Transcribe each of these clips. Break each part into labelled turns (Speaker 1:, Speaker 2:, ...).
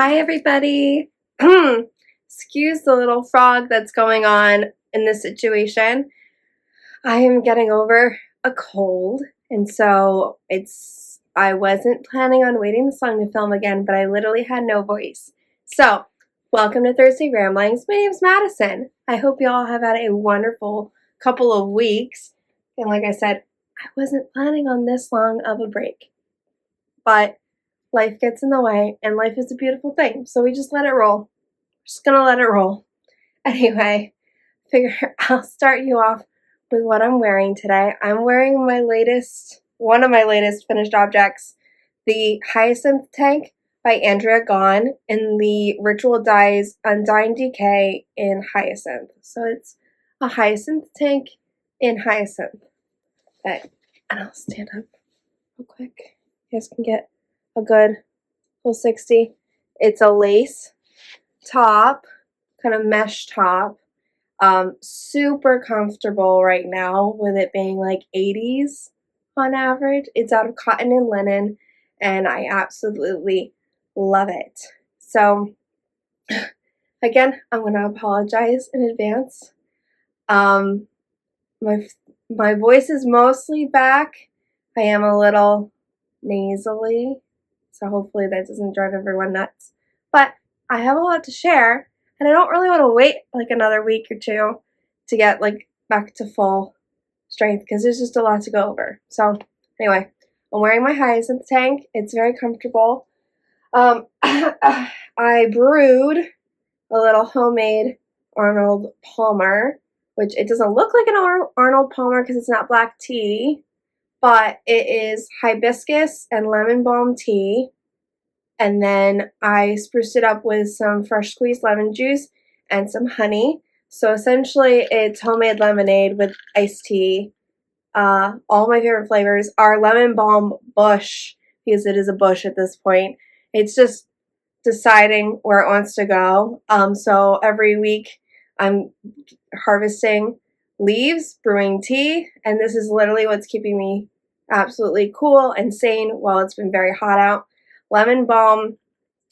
Speaker 1: Hi everybody. Excuse the little frog that's going on in this situation. I am getting over a cold, and so I wasn't planning on waiting this long to film again, but I literally had no voice. So, welcome to Thursday Ramblings. My name's Madison. I hope you all have had a wonderful couple of weeks. And like I said, I wasn't planning on this long of a break. But life gets in the way, and life is a beautiful thing, so we just let it roll. We're just gonna let it roll. Anyway, figure I'll start you off with what I'm wearing today. I'm wearing one of my latest finished objects, the Hyacinth tank by Andrea Gaughan in the Ritual Dyes Undine DK in Hyacinth. So it's a Hyacinth tank in Hyacinth. Okay, and I'll stand up real quick. You guys can get a good full 60. It's a lace top, kind of mesh top. Super comfortable right now with it being like 80s on average. It's out of cotton and linen, and I absolutely love it. So again, I'm going to apologize in advance. My voice is mostly back. I am a little nasally, so hopefully that doesn't drive everyone nuts. But I have a lot to share, and I don't really want to wait like another week or two to get like back to full strength because there's just a lot to go over. So anyway, I'm wearing my Hyacinth tank. It's very comfortable. I brewed a little homemade Arnold Palmer, which it doesn't look like an Arnold Palmer because it's not black tea, but it is hibiscus and lemon balm tea. And then I spruced it up with some fresh squeezed lemon juice and some honey. So essentially it's homemade lemonade with iced tea. All my favorite flavors are lemon balm bush, because it is a bush at this point. It's just deciding where it wants to go. So every week I'm harvesting leaves, brewing tea, and this is literally what's keeping me absolutely cool and sane while it's been very hot out. Lemon balm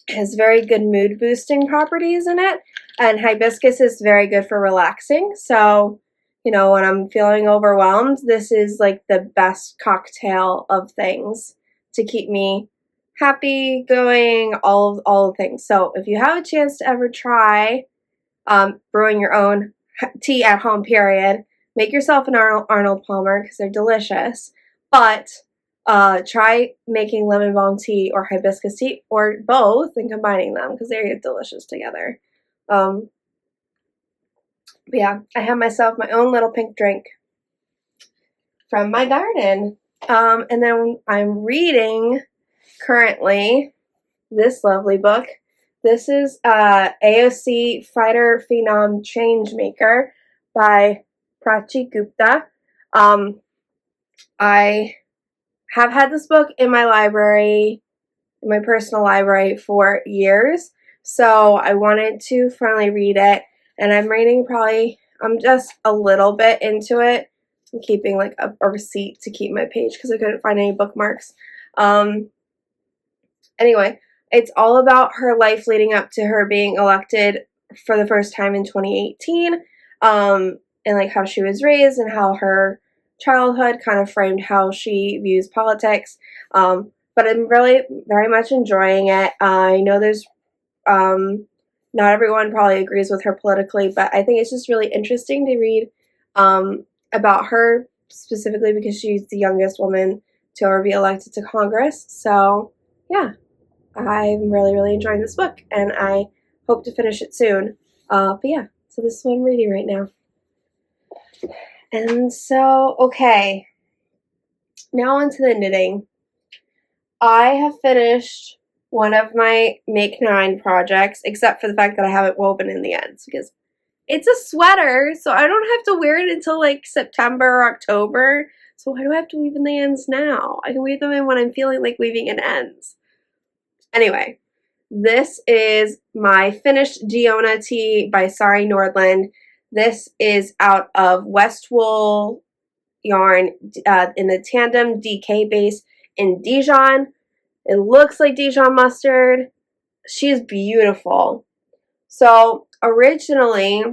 Speaker 1: has very good mood boosting properties in it, and hibiscus is very good for relaxing. So, you know, when I'm feeling overwhelmed, this is like the best cocktail of things to keep me happy, going, all the things. So if you have a chance to ever try brewing your own tea at home, period, make yourself an Arnold Palmer because they're delicious. But try making lemon balm tea or hibiscus tea or both and combining them because they're delicious together. But yeah, I have myself my own little pink drink from my garden. And then I'm reading currently this lovely book. This is AOC Fighter Phenom Changemaker by Prachi Gupta. I have had this book in my library, in my personal library, for years, so I wanted to finally read it, and I'm just a little bit into it. I'm keeping like a receipt to keep my page because I couldn't find any bookmarks. Anyway, it's all about her life leading up to her being elected for the first time in 2018, and like how she was raised and how her childhood kind of framed how she views politics. But I'm really very much enjoying it. I know there's not everyone probably agrees with her politically, but I think it's just really interesting to read about her specifically because she's the youngest woman to ever be elected to Congress. So yeah, I'm really enjoying this book, and I hope to finish it soon. But yeah, so this is what I'm reading right now. And so, okay, now on to the knitting. I have finished one of my Make 9 projects, except for the fact that I haven't woven in the ends, because it's a sweater, so I don't have to wear it until like September or October. So why do I have to weave in the ends now? I can weave them in when I'm feeling like weaving in ends. Anyway, this is my finished Diona tee by Sari Nordlund. This is out of Westwool yarn in the Tandem DK base in Dijon. It looks like Dijon mustard. she's beautiful. So originally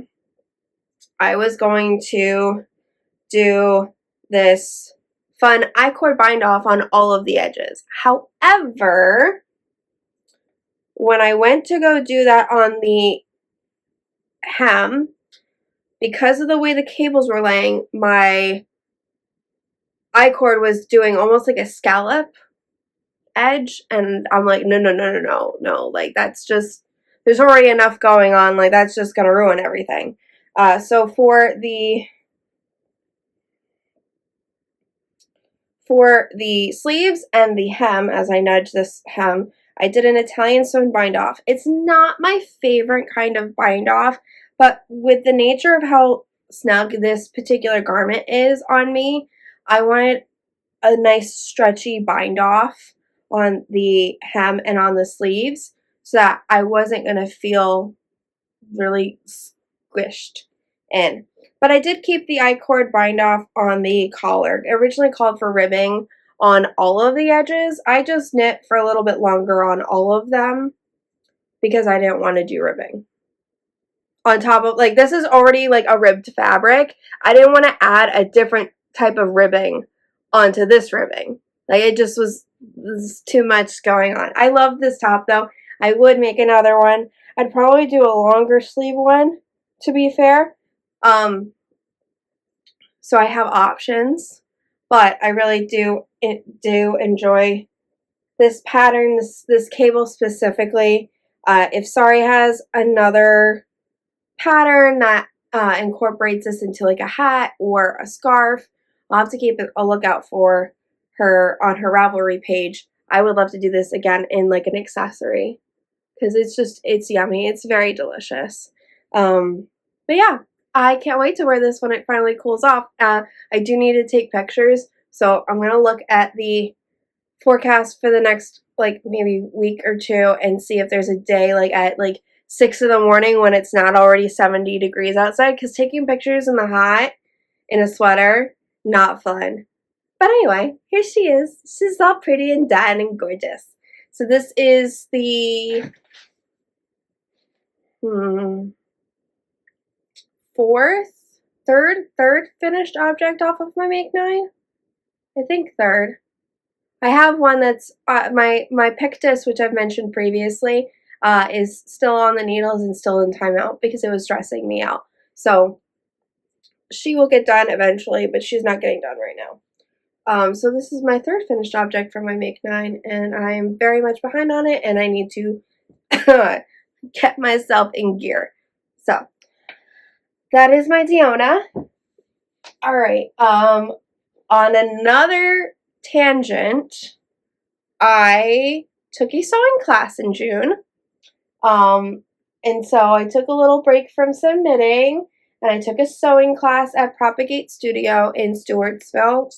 Speaker 1: I was going to do this fun I-cord bind off on all of the edges. However, when I went to go do that on the hem, because of the way the cables were laying, my I-cord was doing almost like a scallop edge, and I'm like, no, like that's just, there's already enough going on, like that's just gonna ruin everything. So for the sleeves and the hem, as I nudge this hem, I did an Italian sewn bind off. It's not my favorite kind of bind off, but with the nature of how snug this particular garment is on me, I wanted a nice stretchy bind off on the hem and on the sleeves so that I wasn't going to feel really squished in. But I did keep the I-cord bind off on the collar. It originally called for ribbing on all of the edges. I just knit for a little bit longer on all of them because I didn't want to do ribbing. On top of, like, this is already like a ribbed fabric. I didn't want to add a different type of ribbing onto this ribbing. Like, it just was too much going on. I love this top though. I would make another one. I'd probably do a longer sleeve one, to be fair. So I have options, but I really do enjoy this pattern, this cable specifically. If Sari has another pattern that incorporates this into like a hat or a scarf, I'll have to keep a lookout for her on her Ravelry page. I would love to do this again in like an accessory because it's yummy. It's very delicious. But yeah, I can't wait to wear this when it finally cools off. I do need to take pictures, so I'm going to look at the forecast for the next like maybe week or two and see if there's a day like at like 6 in the morning when it's not already 70 degrees outside, because taking pictures in the hot in a sweater, not fun. But anyway, here she is. She's all pretty and done and gorgeous. So this is the third finished object off of my Make 9. I think third. I have one that's my Pictus, which I've mentioned previously, is still on the needles and still in timeout because it was stressing me out. So she will get done eventually, but she's not getting done right now. So this is my third finished object from my Make 9, and I am very much behind on it, and I need to get myself in gear. So that is my Diona. All right. On another tangent, I took a sewing class in June. And so I took a little break from some knitting, and I took a sewing class at Propagate Studio in Stewartsville,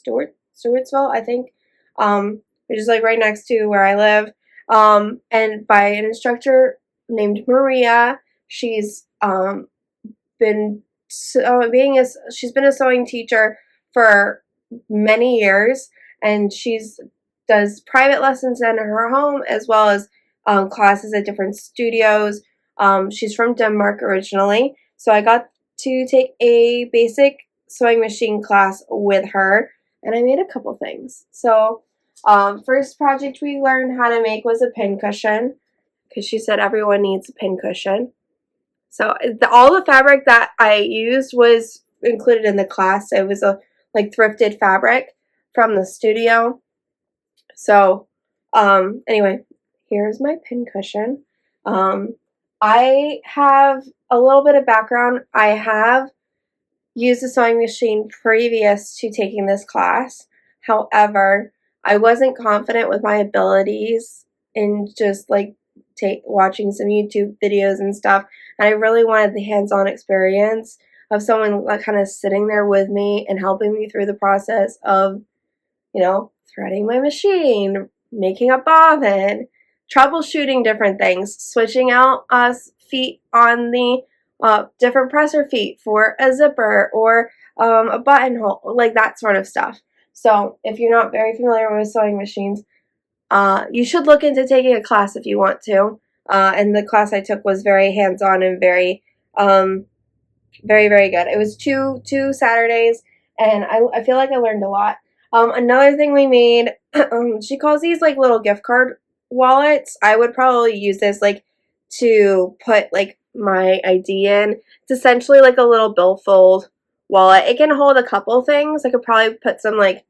Speaker 1: I think, which is like right next to where I live, and by an instructor named Maria. She's been she's been a sewing teacher for many years, and does private lessons in her home as well as classes at different studios. She's from Denmark originally, so I got to take a basic sewing machine class with her, and I made a couple things. So first project we learned how to make was a pin cushion, because she said everyone needs a pin cushion. So all the fabric that I used was included in the class. It was a like thrifted fabric from the studio. So anyway, here's my pin cushion. I have a little bit of background. I have used a sewing machine previous to taking this class. However, I wasn't confident with my abilities in just like watching some YouTube videos and stuff. And I really wanted the hands-on experience of someone like kind of sitting there with me and helping me through the process of, you know, threading my machine, making a bobbin, troubleshooting different things, switching out feet on the different presser feet for a zipper or a buttonhole, like that sort of stuff. So if you're not very familiar with sewing machines, you should look into taking a class if you want to. and the class I took was very hands-on and very, very good. It was two Saturdays, and I feel like I learned a lot. Another thing we made, she calls these like little gift card wallets. I would probably use this like to put like my ID in. It's essentially like a little billfold wallet. It can hold a couple things. I could probably put some like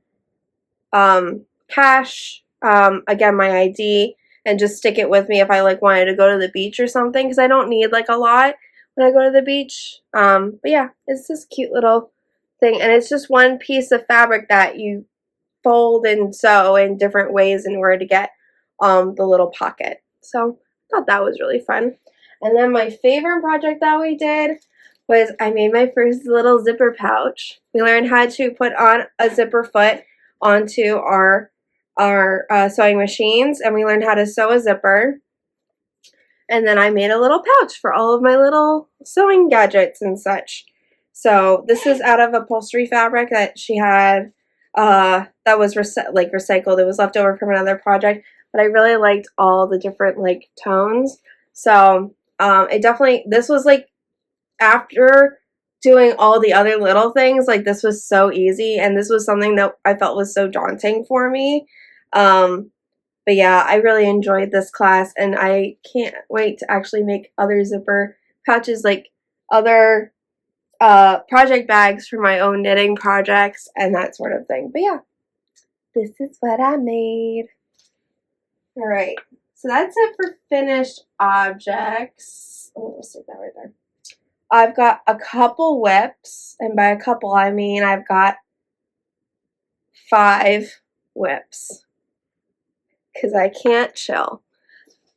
Speaker 1: cash, again my ID, and just stick it with me if I like wanted to go to the beach or something, because I don't need like a lot when I go to the beach. But yeah, it's this cute little thing, and it's just one piece of fabric that you fold and sew in different ways in order to get the little pocket. So I thought that was really fun. And then my favorite project that we did was I made my first little zipper pouch. We learned how to put on a zipper foot onto our sewing machines, and we learned how to sew a zipper. And then I made a little pouch for all of my little sewing gadgets and such. So this is out of upholstery fabric that she had that was recycled. It was left over from another project, but I really liked all the different like tones. So it definitely, this was like after doing all the other little things, like this was so easy, and this was something that I felt was so daunting for me. But yeah, I really enjoyed this class, and I can't wait to actually make other zipper pouches, like other project bags for my own knitting projects and that sort of thing. But yeah, this is what I made. Alright, so that's it for finished objects. Oh, let's stick that right there. I've got a couple whips, and by a couple I mean I've got 5 whips, because I can't chill.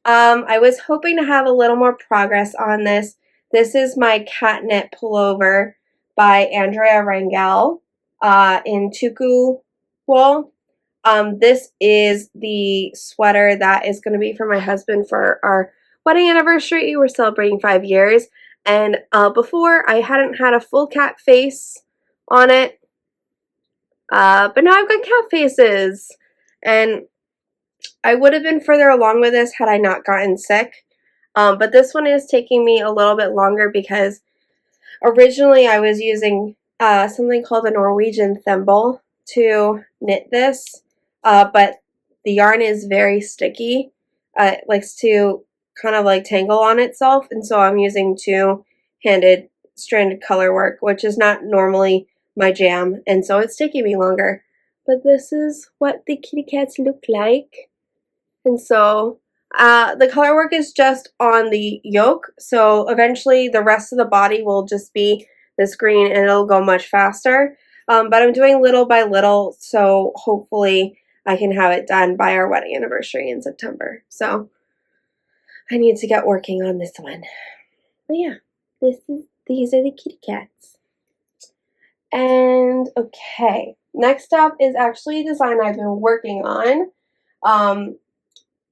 Speaker 1: I was hoping to have a little more progress on this. This is my Catknit pullover by Andrea Rangel in Tukuwool. This is the sweater that is going to be for my husband for our wedding anniversary. We're celebrating 5 years. And before, I hadn't had a full cat face on it. But now I've got cat faces. And I would have been further along with this had I not gotten sick. But this one is taking me a little bit longer because originally I was using something called a Norwegian thimble to knit this. But the yarn is very sticky. It likes to kind of like tangle on itself, and so I'm using two-handed stranded color work, which is not normally my jam, and so it's taking me longer. But this is what the kitty cats look like. And so the color work is just on the yoke, so eventually the rest of the body will just be this green and it'll go much faster. But I'm doing little by little, so hopefully I can have it done by our wedding anniversary in September. So I need to get working on this one. But yeah, these are the kitty cats. And okay, next up is actually a design I've been working on.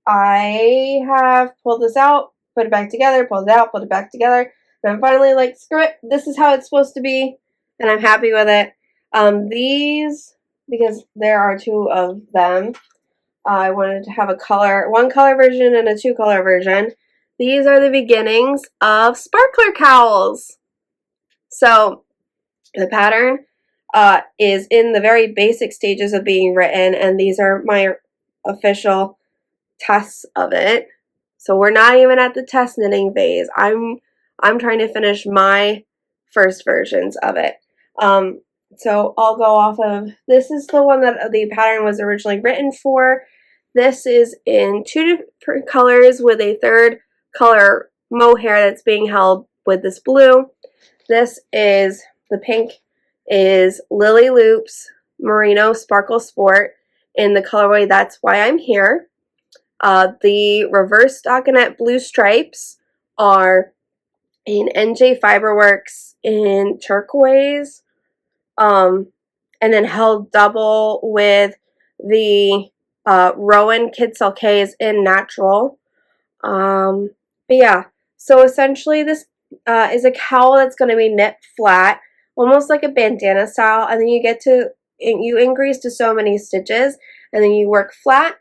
Speaker 1: I have pulled this out, put it back together, pulled it out, pulled it back together, and I'm finally like, screw it, this is how it's supposed to be, and I'm happy with it. These, because there are 2 of them, I wanted to have one color version and a 2-color version. These are the beginnings of sparkler cowls. So the pattern is in the very basic stages of being written, and these are my official tests of it. So we're not even at the test knitting phase. I'm trying to finish my first versions of it. So I'll go off of, this is the one that the pattern was originally written for. This is in 2 different colors with a 3rd color mohair that's being held with this blue. This is, the pink is Lili Loops Merino Sparkle Sport in the colorway That's Why I'm Here. The reverse stockinette blue stripes are in NJ Fiberworks in turquoise, and then held double with the Rowan Kid Sulcays in natural. But yeah, so essentially this is a cowl that's going to be knit flat, almost like a bandana style, and then you increase to so many stitches, and then you work flat,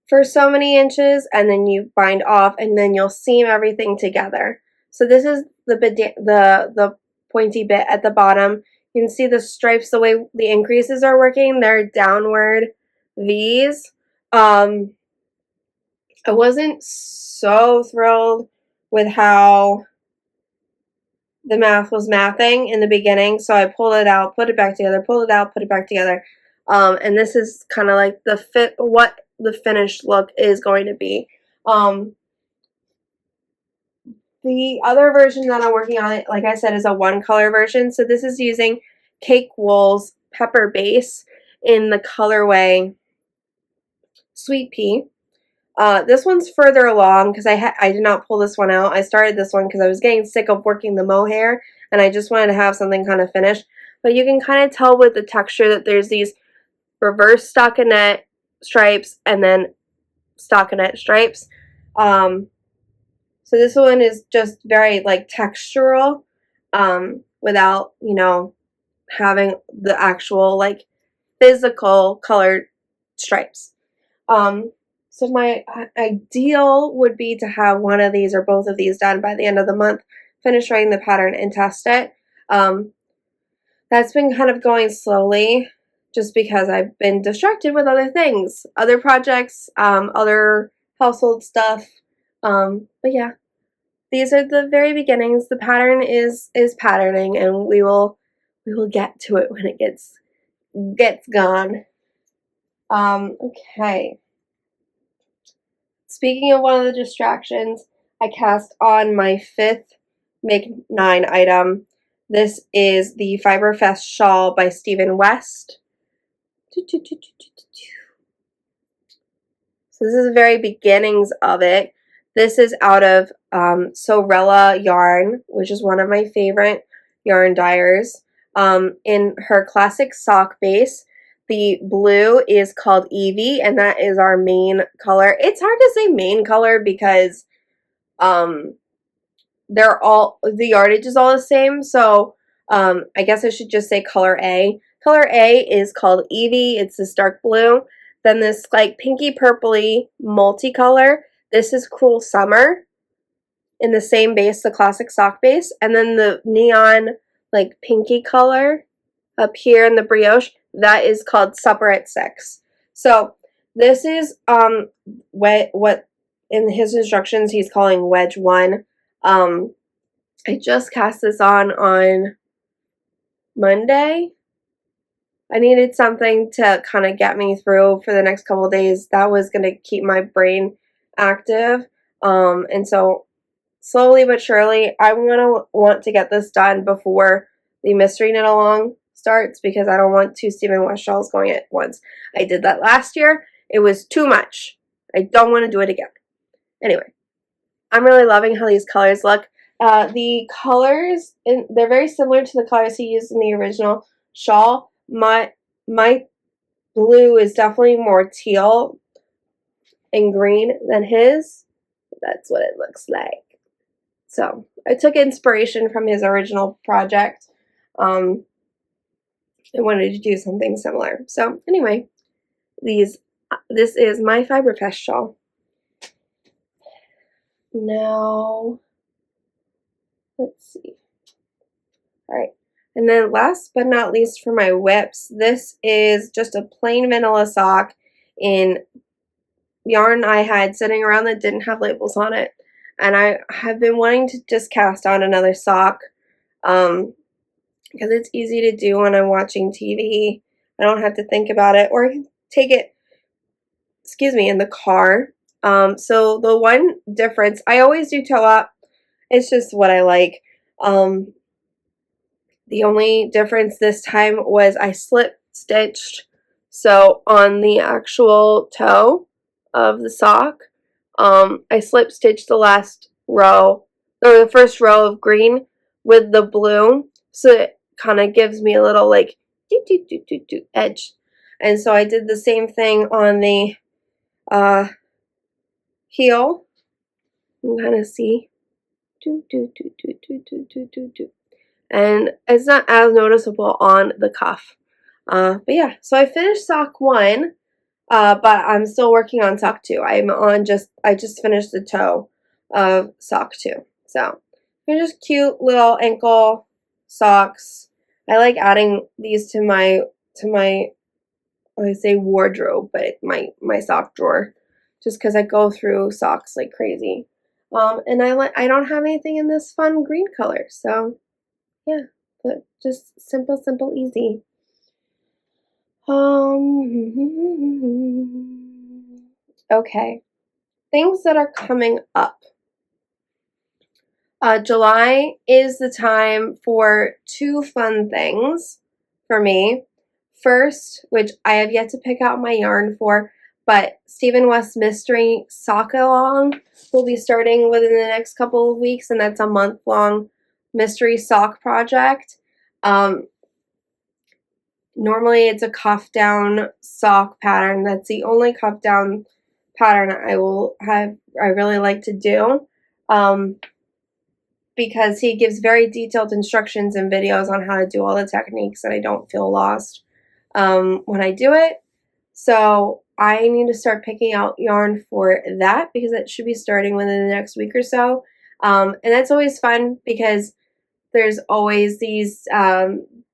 Speaker 1: for so many inches, and then you bind off, and then you'll seam everything together. So this is the pointy bit at the bottom. You can see the stripes, the way the increases are working, they're downward V's. I wasn't so thrilled with how the math was mathing in the beginning, so I pulled it out, put it back together, pulled it out, put it back together. And this is kind of like what the finished look is going to be. The other version that I'm working on, like I said, is a one color version. So this is using Cakewool's Pepper Base in the colorway Sweet Pea. This one's further along because I did not pull this one out. I started this one because I was getting sick of working the mohair, and I just wanted to have something kind of finished. But you can kind of tell with the texture that there's these reverse stockinette stripes and then stockinette stripes. So this one is just very like textural, without, you know, having the actual like physical colored stripes. So my ideal would be to have one of these or both of these done by the end of the month, finish writing the pattern and test it. That's been kind of going slowly just because I've been distracted with other things, other projects, other household stuff. But yeah, these are the very beginnings. The pattern is patterning, and we will get to it when it gets gone. Okay. Speaking of one of the distractions, I cast on my 5th Make 9 item. This is the Fiberfest shawl by Stephen West. So this is the very beginnings of it. This is out of Sorella yarn, which is one of my favorite yarn dyers. In her classic sock base, the blue is called Evie, and that is our main color. It's hard to say main color because they're all, the yardage is all the same, so I guess I should just say color A. Color A is called Evie. It's this dark blue. Then this like pinky purpley multicolor. This is Cruel Summer in the same base, the classic sock base. And then the neon like pinky color up here in the brioche, that is called Supper at 6. So this is what in his instructions he's calling wedge 1. I just cast this on Monday. I needed something to kind of get me through for the next couple of days. That was going to keep my brain active. And so slowly but surely, I'm going to want to get this done before the mystery knit along starts, because I don't want 2 Stephen West shawls going at once. I did that last year. It was too much. I don't want to do it again. Anyway, I'm really loving how these colors look. The colors, they're very similar to the colors he used in the original shawl. My blue is definitely more teal and green than his. That's what it looks like. So I took inspiration from his original project. I wanted to do something similar. So anyway, this is my Fiberfest shawl. Now, let's see. All right. And then last but not least for my whips, this is just a plain vanilla sock in yarn I had sitting around that didn't have labels on it. And I have been wanting to just cast on another sock because it's easy to do when I'm watching TV. I don't have to think about it, or I can take it, in the car. So the one difference, I always do toe up. It's just what I like. The only difference this time was I slip stitched. So on the actual toe of the sock, I slip stitched the last row, or the first row of green with the blue. So it kind of gives me a little like edge. And so I did the same thing on the heel. You can kind of see. And it's not as noticeable on the cuff. But yeah, so I finished sock 1. but I'm still working on sock 2. I just finished the toe of sock 2. So they're just cute little ankle socks. I like adding these to my I say wardrobe, but my sock drawer, just because I go through socks like crazy. And I don't have anything in this fun green color, so yeah, but just simple, easy. Okay, things that are coming up. July is the time for 2 fun things for me. First, which I have yet to pick out my yarn for, but Stephen West Mystery Sock Along will be starting within the next couple of weeks, and that's a month-long mystery sock project. Normally it's a cuff down sock pattern. That's the only cuff down pattern I really like to do. Because he gives very detailed instructions and videos on how to do all the techniques, and I don't feel lost when I do it. So I need to start picking out yarn for that, because it should be starting within the next week or so. And that's always fun because there's always these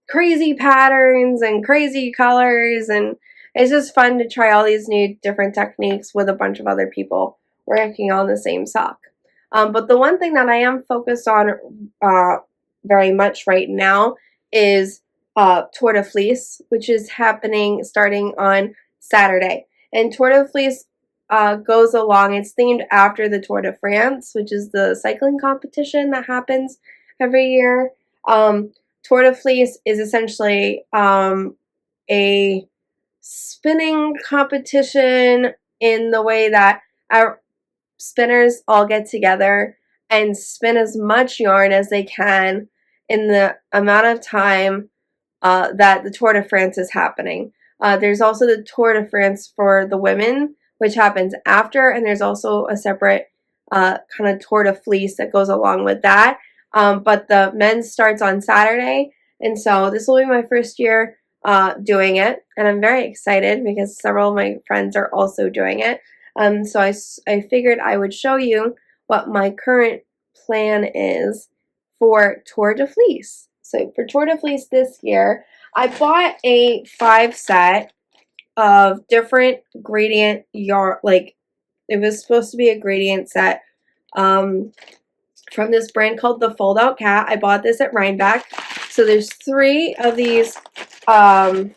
Speaker 1: crazy patterns and crazy colors, and it's just fun to try all these new different techniques with a bunch of other people working on the same sock. But the one thing that I am focused on very much right now is Tour de Fleece, which is starting on Saturday. And Tour de Fleece goes along, it's themed after the Tour de France, which is the cycling competition that happens every year. Tour de Fleece is essentially a spinning competition in the way that our spinners all get together and spin as much yarn as they can in the amount of time that the Tour de France is happening. There's also the Tour de France for the women, which happens after, and there's also a separate kind of Tour de Fleece that goes along with that. But the men's starts on Saturday, and so this will be my first year doing it, and I'm very excited because several of my friends are also doing it. So I figured I would show you what my current plan is for Tour de Fleece. So for Tour de Fleece this year, I bought a 5 set of different gradient yarn. Like, it was supposed to be a gradient set from this brand called the Fold Out Cat. I bought this at Rhinebeck. So there's 3 of these. There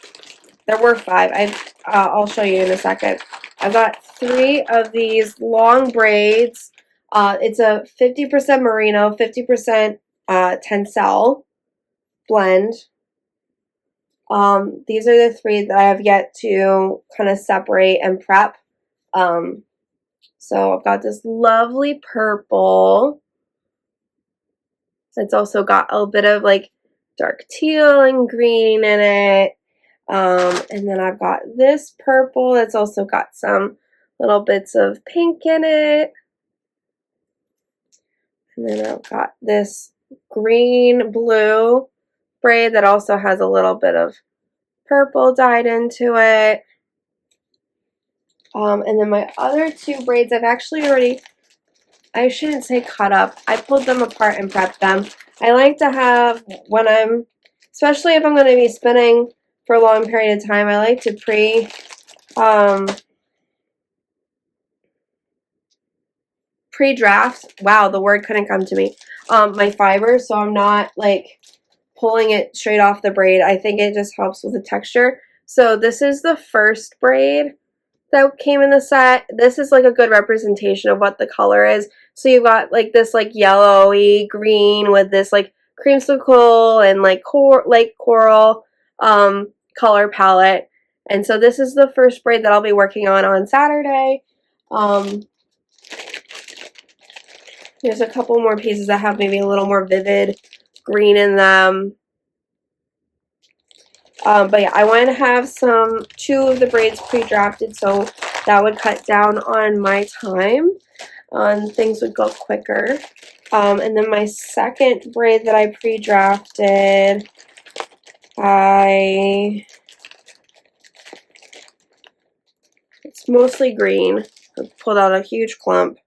Speaker 1: were 5. I'll show you in a second. I've got 3 of these long braids. It's a 50% merino, 50% tencel blend. These are the 3 that I have yet to kind of separate and prep. So I've got this lovely purple. It's also got a little bit of like dark teal and green in it. And then I've got this purple. It's also got some little bits of pink in it. And then I've got this green blue braid that also has a little bit of purple dyed into it. And then my other 2 braids I've actually already, I shouldn't say cut up. I pulled them apart and prepped them. I like to have, especially if I'm going to be spinning for a long period of time, I like to pre-draft. Wow, the word couldn't come to me. My fiber, so I'm not like pulling it straight off the braid. I think it just helps with the texture. So this is the first braid that came in the set. This is like a good representation of what the color is. So you've got like this like yellowy green with this like creamsicle and like light coral color palette. And so this is the first braid that I'll be working on Saturday. There's a couple more pieces that have maybe a little more vivid green in them. But yeah, I wanted to have 2 of the braids pre-drafted, so that would cut down on my time and things would go quicker. And then my second braid that I pre-drafted, I It's mostly green. I pulled out a huge clump.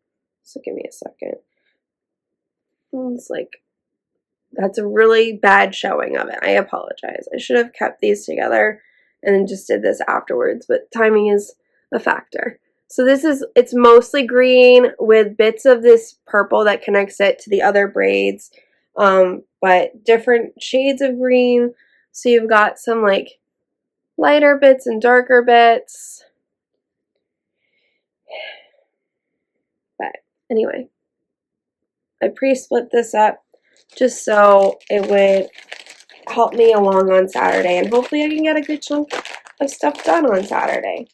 Speaker 1: So give me a second. It's like, that's a really bad showing of it. I apologize. I should have kept these together and then just did this afterwards, but timing is a factor. So this is, it's mostly green with bits of this purple that connects it to the other braids, but different shades of green. So you've got some like lighter bits and darker bits. But anyway, I pre-split this up just so it would help me along on Saturday, and hopefully I can get a good chunk of stuff done on Saturday.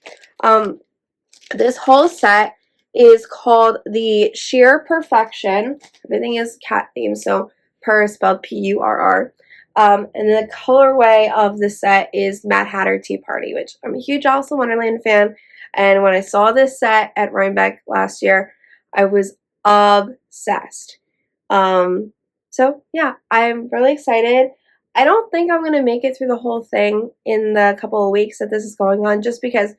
Speaker 1: This whole set is called the Sheer Perfection. Everything is cat themed, so purr spelled P-U-R-R. And the colorway of the set is Mad Hatter Tea Party, which I'm a huge Alice in Wonderland fan. And when I saw this set at Rhinebeck last year, I was obsessed. So yeah, I'm really excited. I don't think I'm going to make it through the whole thing in the couple of weeks that this is going on, just because,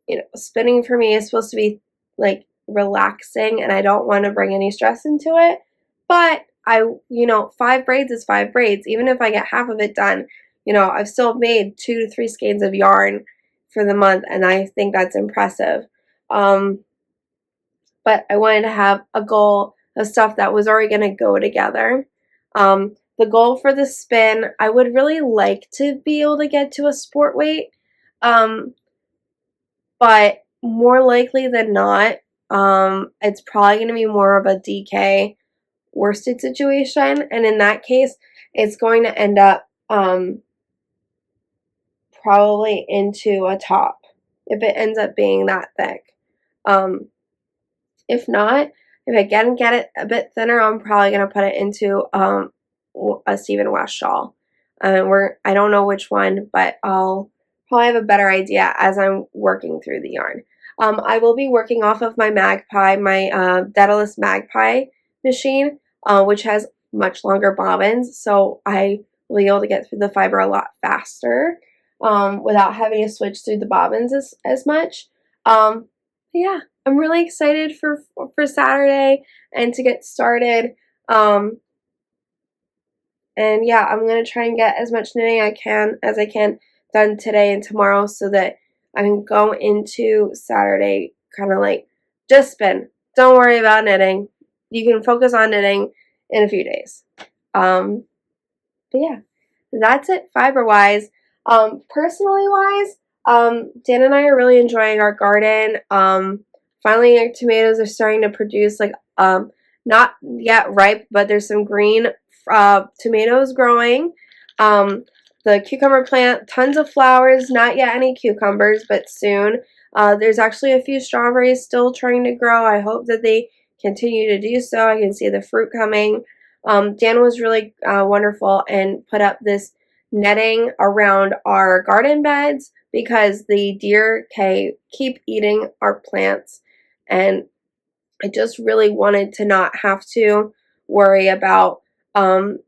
Speaker 1: you know, spinning for me is supposed to be like relaxing and I don't want to bring any stress into it. But you know, 5 braids is 5 braids. Even if I get half of it done, you know, I've still made 2 to 3 skeins of yarn for the month, and I think that's impressive. But I wanted to have a goal of stuff that was already going to go together. The goal for the spin, I would really like to be able to get to a sport weight, but more likely than not, it's probably going to be more of a DK worsted situation, and in that case, it's going to end up probably into a top, if it ends up being that thick. If not, if I can get it a bit thinner, I'm probably going to put it into a Stephen West shawl. I don't know which one, but I'll probably have a better idea as I'm working through the yarn. I will be working off of my Magpie, my Daedalus Magpie machine, which has much longer bobbins, so I will be able to get through the fiber a lot faster without having to switch through the bobbins as much. Yeah, I'm really excited for Saturday and to get started. And yeah, I'm going to try and get as much knitting as I can done today and tomorrow so that I can go into Saturday kind of like, just spin. Don't worry about knitting. You can focus on knitting in a few days. But yeah, that's it fiber-wise. Personally wise, Dan and I are really enjoying our garden. Finally, our tomatoes are starting to produce, like, not yet ripe, but there's some green tomatoes growing. The cucumber plant, tons of flowers, not yet any cucumbers, but soon. There's actually a few strawberries still trying to grow. I hope that they continue to do so. I can see the fruit coming. Dan was really wonderful and put up this netting around our garden beds because the deer keep eating our plants, and I just really wanted to not have to worry about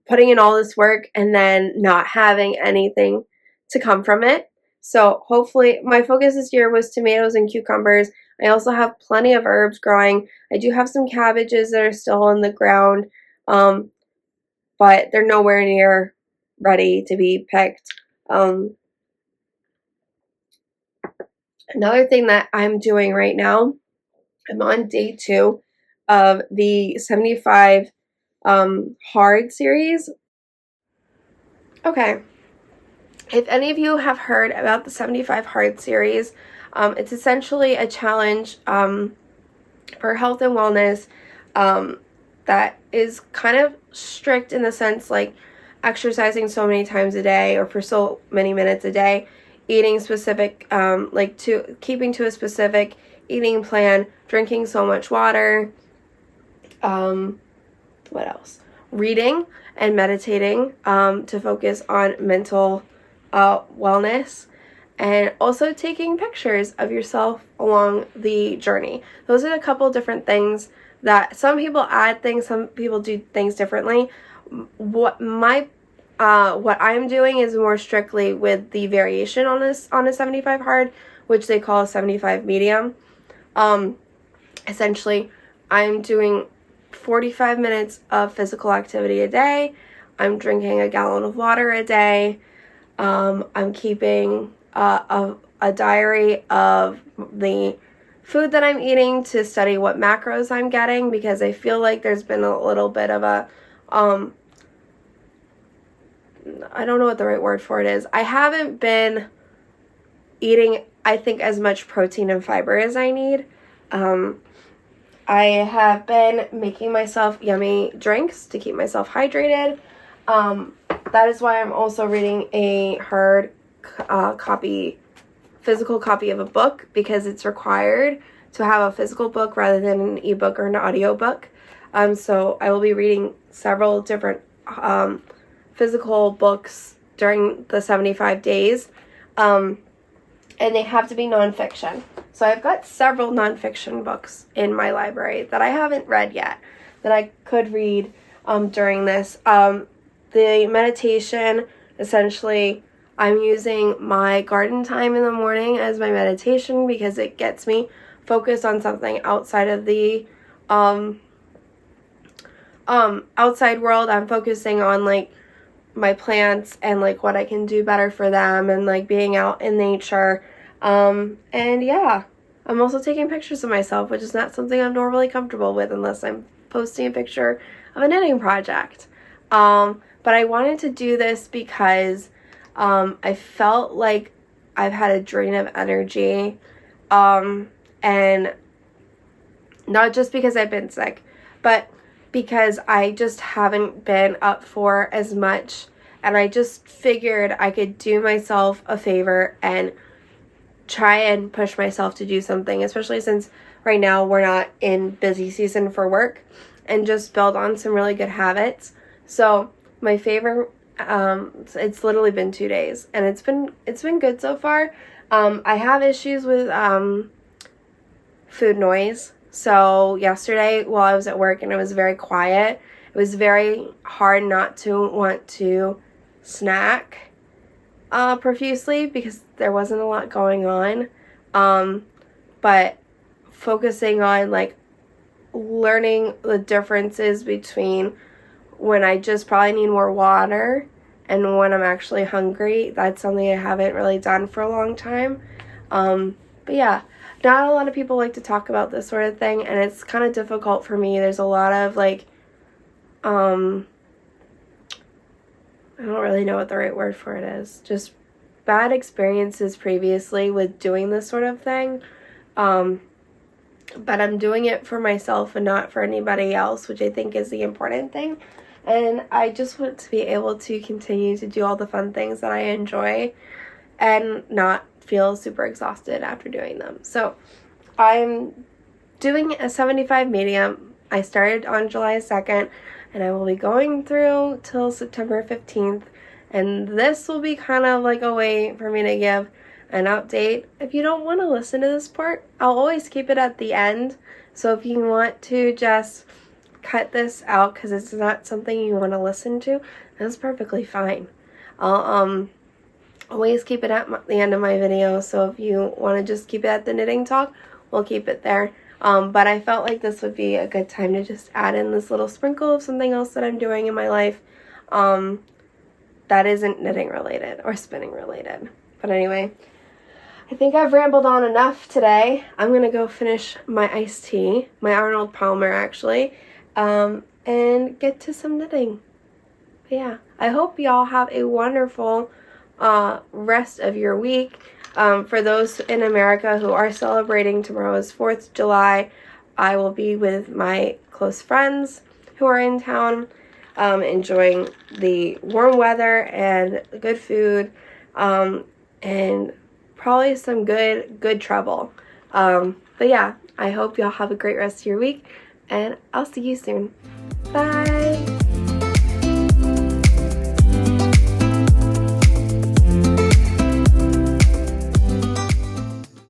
Speaker 1: putting in all this work and then not having anything to come from it. So hopefully, my focus this year was tomatoes and cucumbers. I also have plenty of herbs growing. I do have some cabbages that are still in the ground, but they're nowhere near ready to be picked. Another thing that I'm doing right now, I'm on day 2 of the 75 hard series. Okay, if any of you have heard about the 75 hard series, it's essentially a challenge for health and wellness that is kind of strict in the sense like exercising so many times a day or for so many minutes a day, eating specific, keeping to a specific eating plan, drinking so much water, what else? Reading and meditating to focus on mental wellness, and also taking pictures of yourself along the journey. Those are a couple different things that some people add things, some people do things differently. What I'm doing is more strictly with the variation on a 75 hard, which they call a 75 medium. Essentially, I'm doing 45 minutes of physical activity a day. I'm drinking a gallon of water a day. I'm keeping a diary of the food that I'm eating to study what macros I'm getting, because I feel like there's been a little bit of a, I don't know what the right word for it is. I haven't been eating, I think, as much protein and fiber as I need. I have been making myself yummy drinks to keep myself hydrated. That is why I'm also reading a hard physical copy of a book, because it's required to have a physical book rather than an ebook or an audio book. So I will be reading several different physical books during the 75 days. And they have to be nonfiction. So I've got several nonfiction books in my library that I haven't read yet that I could read during this. The meditation, essentially, I'm using my garden time in the morning as my meditation because it gets me focused on something outside of the outside world. I'm focusing on like my plants and like what I can do better for them and like being out in nature. And yeah, I'm also taking pictures of myself, which is not something I'm normally comfortable with unless I'm posting a picture of a knitting project. But I wanted to do this because I felt like I've had a drain of energy, and not just because I've been sick, but because I just haven't been up for as much, and I just figured I could do myself a favor and try and push myself to do something, especially since right now we're not in busy season for work, and just build on some really good habits. So my favorite, it's literally been 2 days, and it's been good so far. I have issues with food noise. So yesterday while I was at work and it was very quiet, it was very hard not to want to snack profusely because there wasn't a lot going on. But focusing on like learning the differences between when I just probably need more water and when I'm actually hungry, that's something I haven't really done for a long time. But yeah, not a lot of people like to talk about this sort of thing, and it's kind of difficult for me. There's a lot of like, I don't really know what the right word for it is. Just bad experiences previously with doing this sort of thing. But I'm doing it for myself and not for anybody else, which I think is the important thing. And I just want to be able to continue to do all the fun things that I enjoy and not feel super exhausted after doing them. So I'm doing a 75 medium. I started on July 2nd, and I will be going through till September 15th. And this will be kind of like a way for me to give an update. If you don't want to listen to this part, I'll always keep it at the end. So if you want to just cut this out because it's not something you want to listen to, that's perfectly fine. I'll always keep it at the end of my video, so if you want to just keep it at the knitting talk, we'll keep it there. But I felt like this would be a good time to just add in this little sprinkle of something else that I'm doing in my life that isn't knitting related or spinning related. But anyway, I think I've rambled on enough today. I'm going to go finish my iced tea, my Arnold Palmer actually, and get to some knitting. But yeah, I hope y'all have a wonderful rest of your week. For those in America who are celebrating, tomorrow is 4th of July. I will be with my close friends who are in town, enjoying the warm weather and good food, and probably some good trouble. But yeah, I hope y'all have a great rest of your week, and I'll see you soon. Bye!